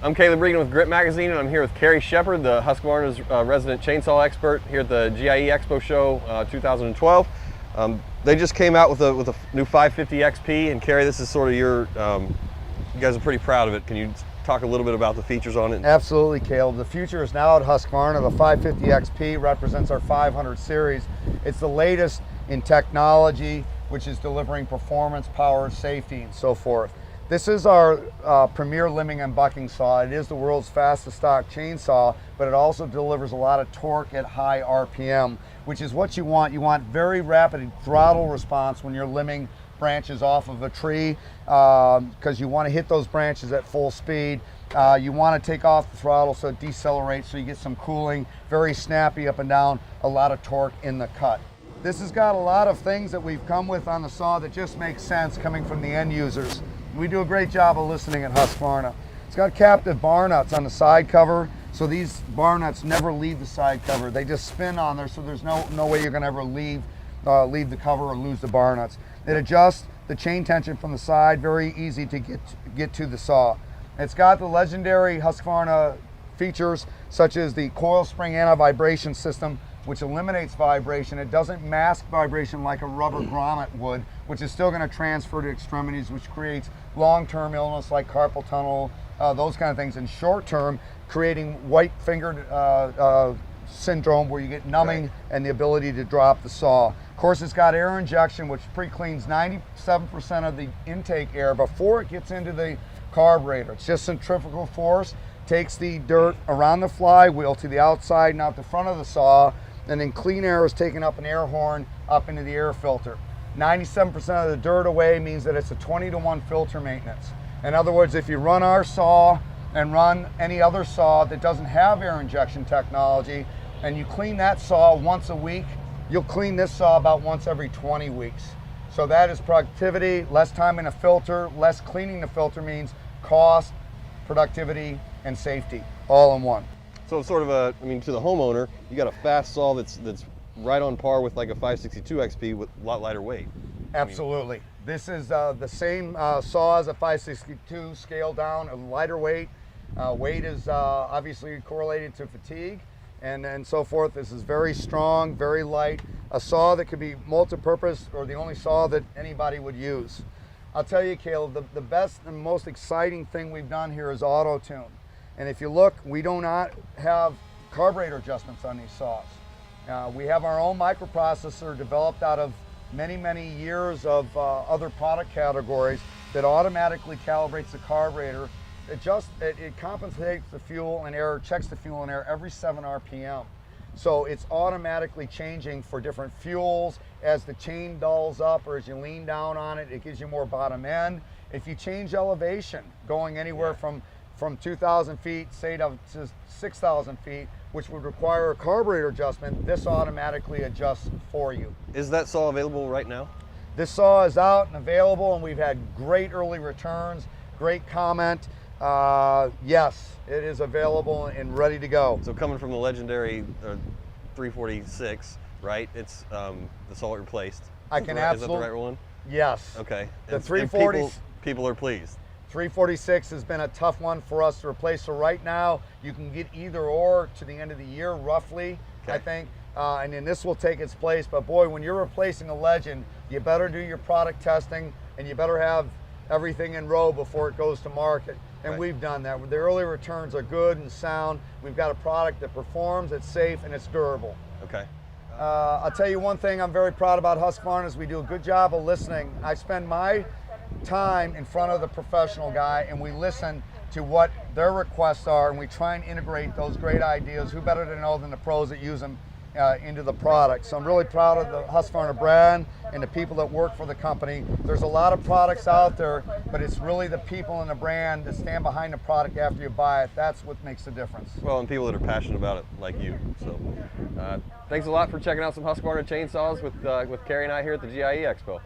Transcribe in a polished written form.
I'm Caleb Regan with Grit Magazine, and I'm here with Carrie Shepard, the Husqvarna's resident chainsaw expert here at the GIE Expo show 2012. They just came out with a new 550 XP, and Carrie, this is sort of your, you guys are pretty proud of it. Can you talk a little bit about the features on it? Absolutely, Caleb. The future is now at Husqvarna. The 550 XP represents our 500 series. It's the latest in technology, which is delivering performance, power, safety, and so forth. This is our premier limbing and bucking saw. It is the world's fastest stock chainsaw, but it also delivers a lot of torque at high RPM, which is what you want. You want very rapid throttle response when you're limbing branches off of a tree, because you want to hit those branches at full speed. You want to take off the throttle so it decelerates, so you get some cooling, very snappy up and down, a lot of torque in the cut. This has got a lot of things that we've come with on the saw that just make sense coming from the end users. We do a great job of listening at Husqvarna. It's got captive bar nuts on the side cover, so these bar nuts never leave the side cover. They just spin on there, so there's no way you're going to ever leave the cover or lose the bar nuts. It adjusts the chain tension from the side, very easy to get to the saw. It's got the legendary Husqvarna features such as the coil spring anti-vibration system, which eliminates vibration. It doesn't mask vibration like a rubber grommet would, which is still going to transfer to extremities, which creates long-term illness like carpal tunnel, those kind of things, and short-term creating white-fingered syndrome where you get numbing and the ability to drop the saw. Of course, it's got air injection, which pre-cleans 97% of the intake air before it gets into the carburetor. It's just centrifugal force, takes the dirt around the flywheel to the outside and out the front of the saw, and then clean air is taken up an air horn up into the air filter. 97% of the dirt away means that it's a 20-to-1 filter maintenance. In other words, if you run our saw and run any other saw that doesn't have air injection technology, and you clean that saw once a week, you'll clean this saw about once every 20 weeks. So that is productivity, less time in a filter, less cleaning the filter means cost, productivity, and safety, all in one. So it's sort of a, I mean, to the homeowner, you got a fast saw that's right on par with like a 562 XP with a lot lighter weight. Absolutely. This is the same saw as a 562, scaled down, a lighter weight. Weight is obviously correlated to fatigue and so forth. This is very strong, very light, a saw that could be multi-purpose, or the only saw that anybody would use. I'll tell you, Caleb, the best and most exciting thing we've done here is auto-tune. And if you look, we do not have carburetor adjustments on these saws. We have our own microprocessor developed out of many years of other product categories that automatically calibrates the carburetor. It compensates the fuel and air, checks the fuel and air every 7 RPM. So it's automatically changing for different fuels. As the chain dulls up or as you lean down on it, it gives you more bottom end. If you change elevation, going anywhere from 2,000 feet, say to 6,000 feet, which would require a carburetor adjustment, this automatically adjusts for you. Is that saw available right now? This saw is out and available, and we've had great early returns, great comment. Yes, it is available and ready to go. So coming from the legendary 346, right? It's the saw it replaced. I can absolutely. Is that the right one? Yes. Okay. The 340s. People are pleased. 346 has been a tough one for us to replace. So right now, you can get either or to the end of the year, roughly, I think. And then this will take its place. But boy, when you're replacing a legend, you better do your product testing, and you better have everything in row before it goes to market. And we've done that. The early returns are good and sound. We've got a product that performs, it's safe, and it's durable. Okay. I'll tell you one thing I'm very proud about Husqvarna is we do a good job of listening. I spend my time in front of the professional guy, and we listen to what their requests are, and we try and integrate those great ideas. Who better to know than the pros that use them into the product? So I'm really proud of the Husqvarna brand and the people that work for the company. There's a lot of products out there, but it's really the people and the brand that stand behind the product after you buy it. That's what makes the difference. Well, and people that are passionate about it, like you. So thanks a lot for checking out some Husqvarna chainsaws with Carrie and I here at the GIE Expo.